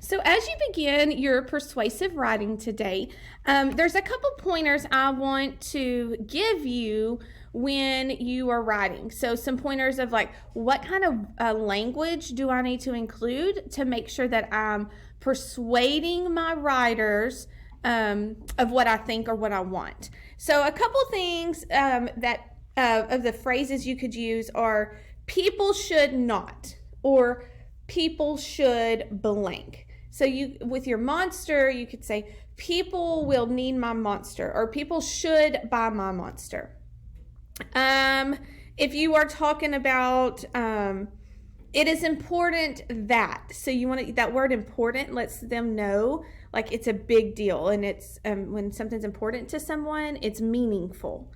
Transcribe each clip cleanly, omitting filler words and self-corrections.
So as you begin your persuasive writing today, there's a couple pointers I want to give you when you are writing. So some pointers of like, what kind of language do I need to include to make sure that I'm persuading my writers of what I think or what I want. So a couple things that of the phrases you could use are people should not, or people should blank. So you, with your monster, you could say people will need my monster, or people should buy my monster. If you are talking about it is important that, so you want to, that word important lets them know like it's a big deal, and it's when something's important to someone, it's meaningful.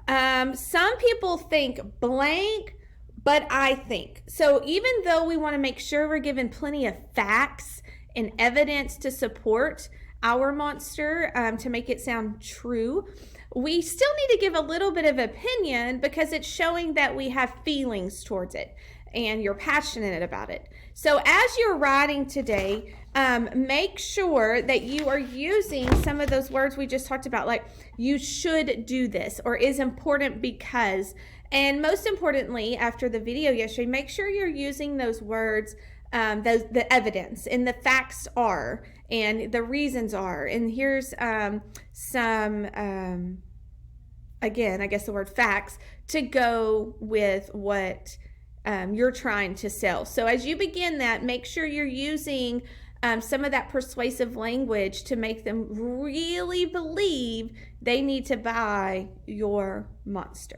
Some people think blank, but I think. So even though we want to make sure we're given plenty of facts and evidence to support our monster to make it sound true, we still need to give a little bit of opinion because it's showing that we have feelings towards it and you're passionate about it. So as you're writing today, make sure that you are using some of those words we just talked about, like you should do this, or is important because. And most importantly, after the video yesterday, make sure you're using those words, the evidence and the facts are, and the reasons are. And here's some, again, I guess the word facts to go with what you're trying to sell. So as you begin that, make sure you're using some of that persuasive language to make them really believe they need to buy your monster.